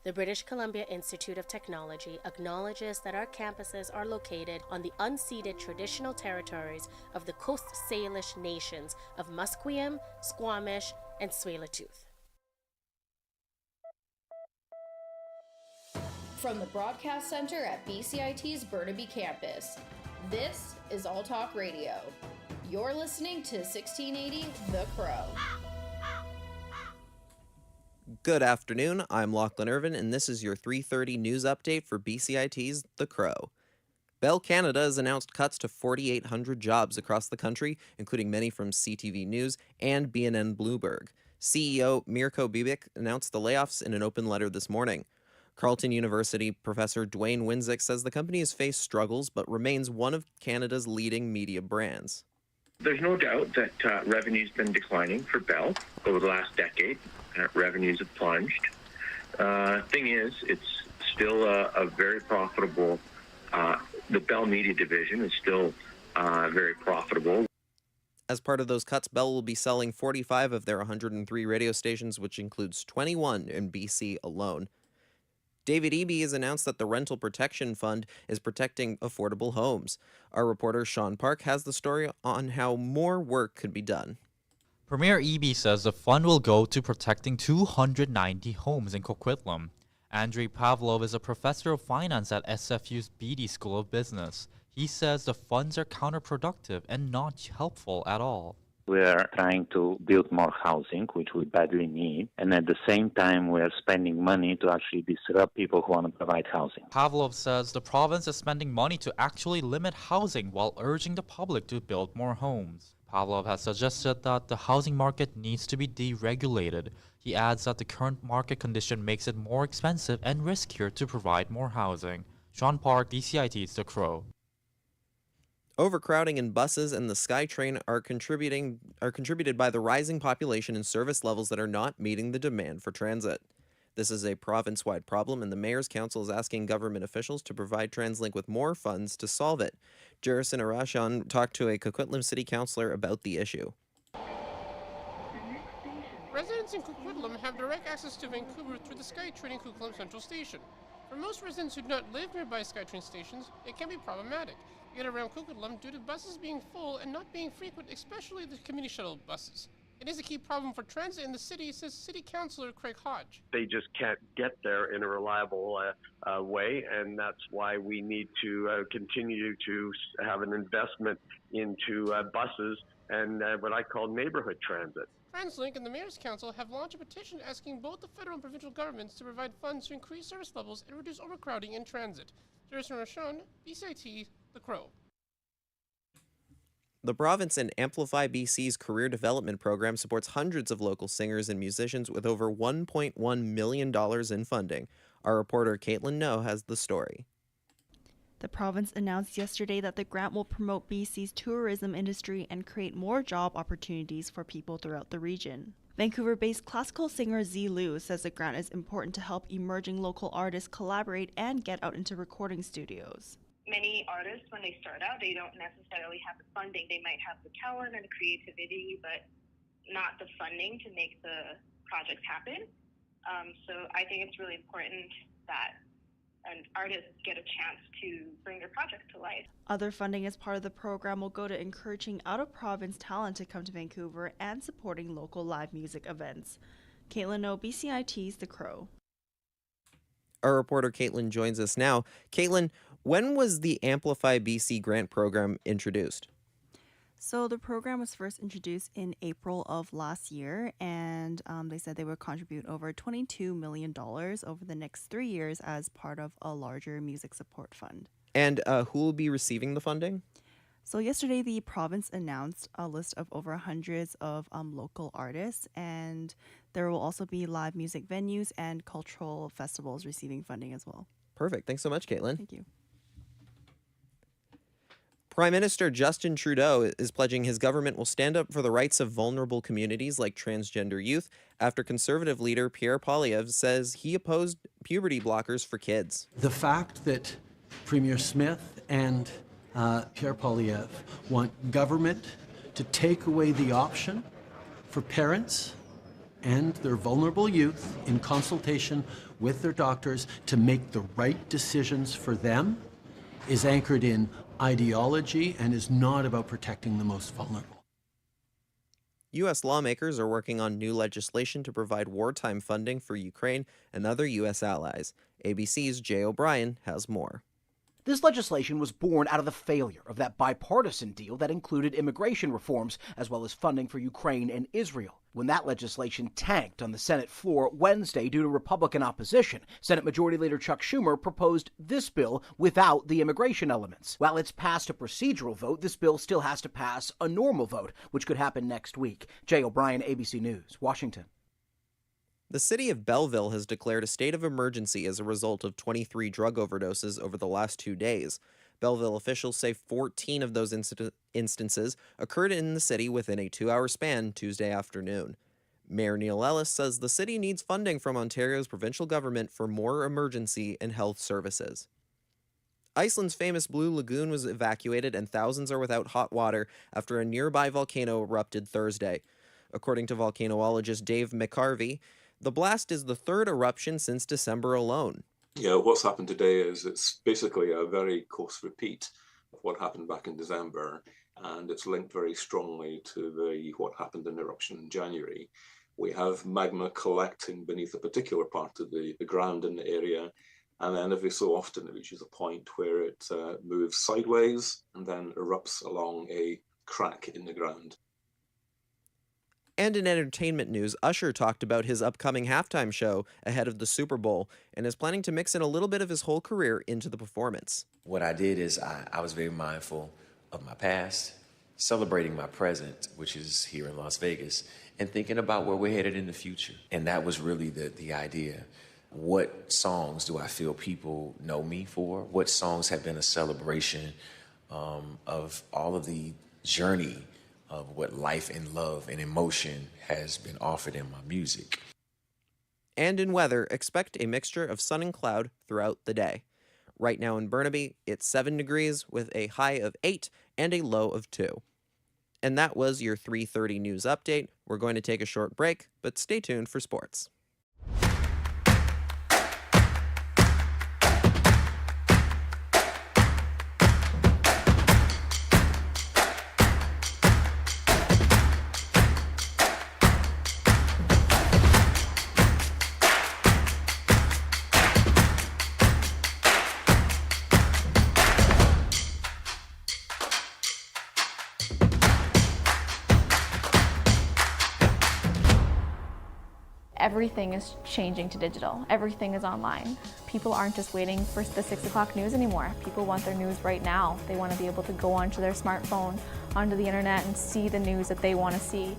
The British Columbia Institute of Technology acknowledges that our campuses are located on the unceded traditional territories of the Coast Salish nations of Musqueam, Squamish, and Tsleil-Waututh. From the Broadcast Center at BCIT's Burnaby Campus, this is All Talk Radio. You're listening to 1680 The Crow. Good afternoon, I'm Lachlan Irvin, and this is your 3:30 news update for BCIT's The Crow. Bell Canada has announced cuts to 4,800 jobs across the country, including many from CTV News and BNN Bloomberg. CEO Mirko Bibic announced the layoffs in an open letter this morning. Carleton University professor Dwayne Winzik says the company has faced struggles but remains one of Canada's leading media brands. There's no doubt that revenue's been declining for Bell over the last decade. Revenues have plunged. Thing is, it's still a very profitable, the Bell Media division is still very profitable. As part of those cuts, Bell will be selling 45 of their 103 radio stations, which includes 21 in BC alone. David Eby has announced that the Rental Protection Fund is protecting affordable homes. Our reporter Sean Park has the story on how more work could be done. Premier Eby says the fund will go to protecting 290 homes in Coquitlam. Andrei Pavlov is a professor of finance at SFU's Beatty School of Business. He says the funds are counterproductive and not helpful at all. We are trying to build more housing, which we badly need, and at the same time we are spending money to actually disrupt people who want to provide housing. Pavlov says the province is spending money to actually limit housing while urging the public to build more homes. Pavlov has suggested that the housing market needs to be deregulated. He adds that the current market condition makes it more expensive and riskier to provide more housing. Sean Park, BCIT's The Crow. Overcrowding in buses and the SkyTrain are contributed by the rising population and service levels that are not meeting the demand for transit. This is a province-wide problem, and the Mayor's Council is asking government officials to provide TransLink with more funds to solve it. Jerison Arashon talked to a Coquitlam City Councillor about the issue. Residents in Coquitlam have direct access to Vancouver through the SkyTrain in Coquitlam Central Station. For most residents who do not live nearby SkyTrain stations, it can be problematic to get around Coquitlam due to buses being full and not being frequent, especially the community shuttle buses. It is a key problem for transit in the city, says City Councillor Craig Hodge. They just can't get there in a reliable way, and that's why we need to continue to have an investment into buses and what I call neighborhood transit. TransLink and the Mayor's Council have launched a petition asking both the federal and provincial governments to provide funds to increase service levels and reduce overcrowding in transit. Jerison Rashon, BCIT, The Crow. The province and Amplify BC's career development program supports hundreds of local singers and musicians with over $1.1 million in funding. Our reporter Caitlin No has the story. The province announced yesterday that the grant will promote BC's tourism industry and create more job opportunities for people throughout the region. Vancouver-based classical singer Z. Liu says the grant is important to help emerging local artists collaborate and get out into recording studios. Many artists, when they start out, they don't necessarily have the funding. They might have the talent and the creativity, but not the funding to make the projects happen. So I think it's really important that artists get a chance to bring their projects to life. Other funding as part of the program will go to encouraging out-of-province talent to come to Vancouver and supporting local live music events. Caitlin O, BCIT's The Crow. Our reporter Caitlin joins us now. Caitlin, when was the Amplify BC grant program introduced? So the program was first introduced in April of last year, and they said they would contribute over $22 million over the next 3 years as part of a larger music support fund. And who will be receiving the funding? So yesterday, the province announced a list of over hundreds of local artists, and there will also be live music venues and cultural festivals receiving funding as well. Perfect. Thanks so much, Caitlin. Thank you. Prime Minister Justin Trudeau is pledging his government will stand up for the rights of vulnerable communities like transgender youth after Conservative leader Pierre Poilievre says he opposed puberty blockers for kids. The fact that Premier Smith and Pierre Poilievre want government to take away the option for parents and their vulnerable youth in consultation with their doctors to make the right decisions for them is anchored in ideology and is not about protecting the most vulnerable. U.S. lawmakers are working on new legislation to provide wartime funding for Ukraine and other U.S. allies. ABC's Jay O'Brien has more. This legislation was born out of the failure of that bipartisan deal that included immigration reforms as well as funding for Ukraine and Israel. When that legislation tanked on the Senate floor Wednesday due to Republican opposition, Senate Majority Leader Chuck Schumer proposed this bill without the immigration elements. While it's passed a procedural vote, this bill still has to pass a normal vote, which could happen next week. Jay O'Brien, ABC News, Washington. The city of Belleville has declared a state of emergency as a result of 23 drug overdoses over the last 2 days. Belleville officials say 14 of those instances occurred in the city within a 2-hour span Tuesday afternoon. Mayor Neil Ellis says the city needs funding from Ontario's provincial government for more emergency and health services. Iceland's famous Blue Lagoon was evacuated and thousands are without hot water after a nearby volcano erupted Thursday. According to volcanologist Dave McCarvey, the blast is the third eruption since December alone. Yeah, what's happened today is it's basically a very close repeat of what happened back in December, and it's linked very strongly to what happened in the eruption in January. We have magma collecting beneath a particular part of the ground in the area, and then every so often it reaches a point where it moves sideways and then erupts along a crack in the ground. And in entertainment news, Usher talked about his upcoming halftime show ahead of the Super Bowl and is planning to mix in a little bit of his whole career into the performance. What I did is I was very mindful of my past, celebrating my present, which is here in Las Vegas, and thinking about where we're headed in the future. And that was really the idea. What songs do I feel people know me for? What songs have been a celebration of all of the journey of what life and love and emotion has been offered in my music. And in weather, expect a mixture of sun and cloud throughout the day. Right now in Burnaby, it's 7 degrees with a high of 8 and a low of 2. And that was your 3:30 news update. We're going to take a short break, but stay tuned for sports. Everything is changing to digital. Everything is online. People aren't just waiting for the 6 o'clock news anymore. People want their news right now. They want to be able to go onto their smartphone, onto the internet, and see the news that they want to see.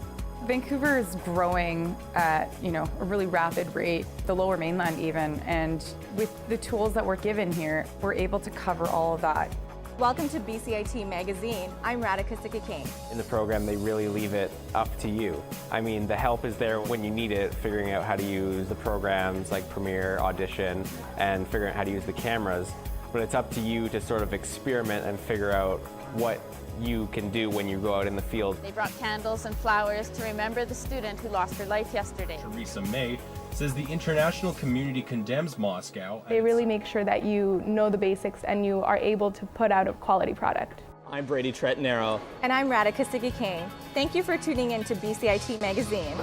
Vancouver is growing at, a really rapid rate, the Lower Mainland even, and with the tools that we're given here, we're able to cover all of that. Welcome to BCIT Magazine. I'm Radhika Sikakane. In the program, they really leave it up to you. I mean, the help is there when you need it, figuring out how to use the programs like Premiere, Audition, and figuring out how to use the cameras. But it's up to you to sort of experiment and figure out what you can do when you go out in the field. They brought candles and flowers to remember the student who lost her life yesterday. Theresa May says the international community condemns Moscow. They really make sure that you know the basics and you are able to put out a quality product. I'm Brady Tretnero. And I'm Radhika Sikakane. Thank you for tuning in to BCIT Magazine.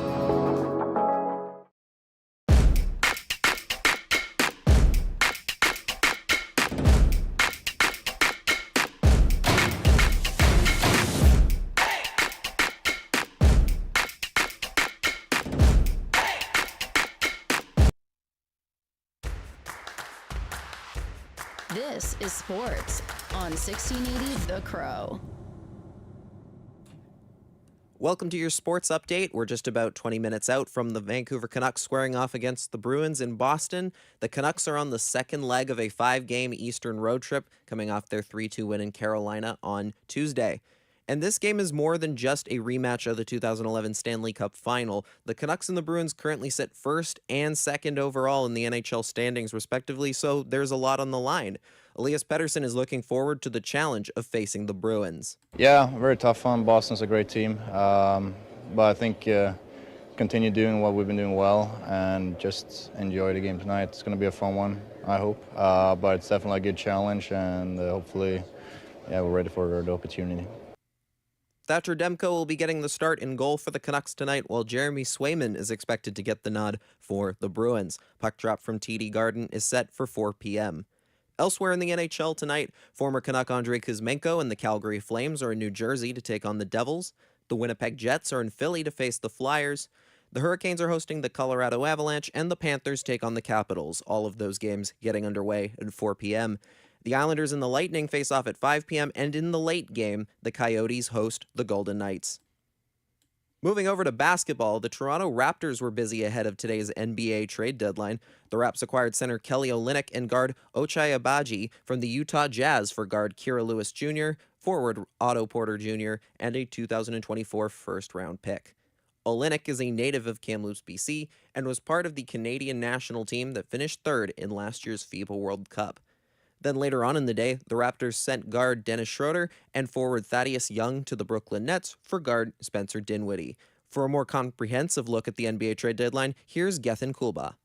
This is sports on 1680 The Crow. Welcome to your sports update. We're just about 20 minutes out from the Vancouver Canucks squaring off against the Bruins in Boston. The Canucks are on the second leg of a 5-game Eastern road trip, coming off their 3-2 win in Carolina on Tuesday. And this game is more than just a rematch of the 2011 Stanley Cup Final. The Canucks and the Bruins currently sit first and second overall in the NHL standings, respectively, so there's a lot on the line. Elias Pettersson is looking forward to the challenge of facing the Bruins. Yeah, very tough one. Boston's a great team, but I think continue doing what we've been doing well and just enjoy the game tonight. It's going to be a fun one, I hope, but it's definitely a good challenge, and hopefully, we're ready for the opportunity. Thatcher Demko will be getting the start in goal for the Canucks tonight, while Jeremy Swayman is expected to get the nod for the Bruins. Puck drop from TD Garden is set for 4 p.m. Elsewhere in the NHL tonight, former Canuck Andrei Kuzmenko and the Calgary Flames are in New Jersey to take on the Devils. The Winnipeg Jets are in Philly to face the Flyers. The Hurricanes are hosting the Colorado Avalanche, and the Panthers take on the Capitals. All of those games getting underway at 4 p.m. The Islanders and the Lightning face off at 5 p.m., and in the late game, the Coyotes host the Golden Knights. Moving over to basketball, the Toronto Raptors were busy ahead of today's NBA trade deadline. The Raps acquired center Kelly Olynyk and guard Ochai Agbaji from the Utah Jazz for guard Kira Lewis Jr., forward Otto Porter Jr., and a 2024 first-round pick. Olynyk is a native of Kamloops, BC, and was part of the Canadian national team that finished third in last year's FIBA World Cup. Then later on in the day, the Raptors sent guard Dennis Schroeder and forward Thaddeus Young to the Brooklyn Nets for guard Spencer Dinwiddie. For a more comprehensive look at the NBA trade deadline, here's Gethin Kulba.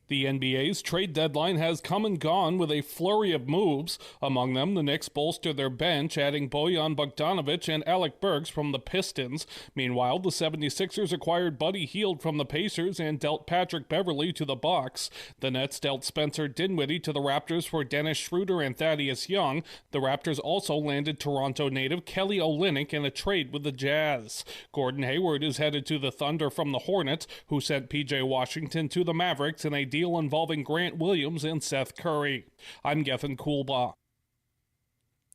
The NBA's trade deadline has come and gone with a flurry of moves. Among them, the Knicks bolstered their bench, adding Bojan Bogdanovic and Alec Burks from the Pistons. Meanwhile, the 76ers acquired Buddy Hield from the Pacers and dealt Patrick Beverley to the Bucks. The Nets dealt Spencer Dinwiddie to the Raptors for Dennis Schroeder and Thaddeus Young. The Raptors also landed Toronto native Kelly Olynyk in a trade with the Jazz. Gordon Hayward is headed to the Thunder from the Hornets, who sent P.J. Washington to the Mavericks in a deal involving Grant Williams and Seth Curry. I'm Gethin Kulba.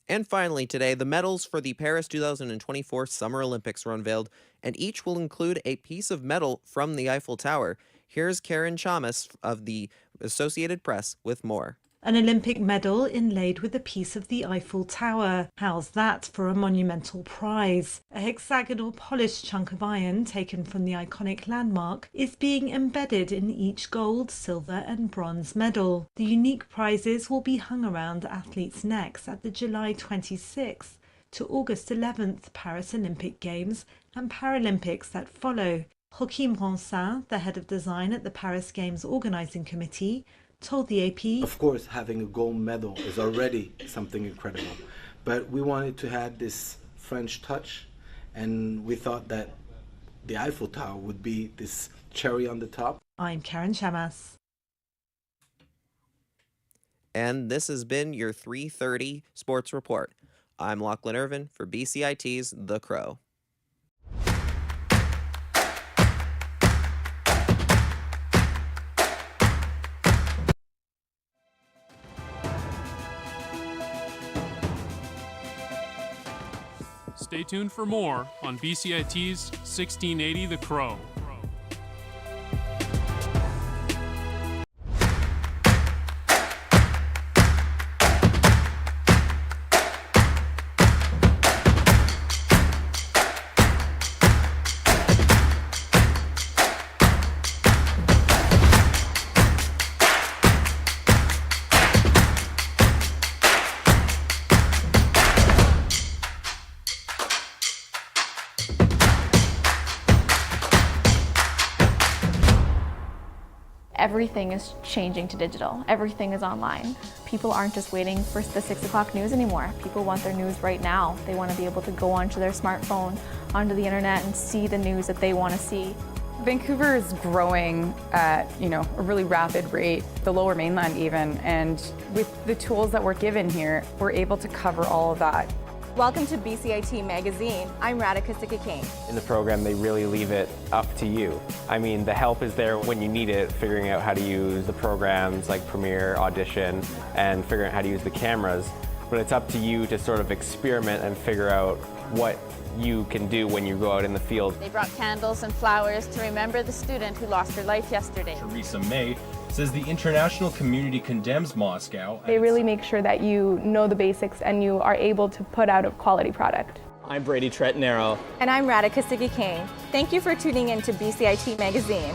And finally today, the medals for the Paris 2024 Summer Olympics were unveiled, and each will include a piece of metal from the Eiffel Tower. Here's Karen Chamas of the Associated Press with more. An Olympic medal inlaid with a piece of the Eiffel Tower. How's that for a monumental prize? A hexagonal polished chunk of iron taken from the iconic landmark is being embedded in each gold, silver and bronze medal. The unique prizes will be hung around athletes' necks at the July 26th to August 11th Paris Olympic Games and Paralympics that follow. Joachim Ronsin, the head of design at the Paris Games Organizing Committee, told the AP, "Of course, having a gold medal is already something incredible, but we wanted to add this French touch, and we thought that the Eiffel Tower would be this cherry on the top." I'm Karen Chamas. And this has been your 3:30 Sports Report. I'm Lachlan Irvin for BCIT's The Crow. Stay tuned for more on BCIT's 1680 The Crow. Everything is changing to digital. Everything is online. People aren't just waiting for the 6 o'clock news anymore. People want their news right now. They want to be able to go onto their smartphone, onto the internet and see the news that they want to see. Vancouver is growing at, a really rapid rate, the Lower Mainland even, and with the tools that we're given here, we're able to cover all of that. Welcome to BCIT Magazine. I'm Radhika Sikikane. In the program, they really leave it up to you. I mean, the help is there when you need it, figuring out how to use the programs like Premiere, Audition, and figuring out how to use the cameras. But it's up to you to sort of experiment and figure out what you can do when you go out in the field. They brought candles and flowers to remember the student who lost her life yesterday. Theresa May says the international community condemns Moscow. They really make sure that you know the basics and you are able to put out a quality product. I'm Brady Tretanero. And I'm Radhika Sikikane. Thank you for tuning in to BCIT Magazine.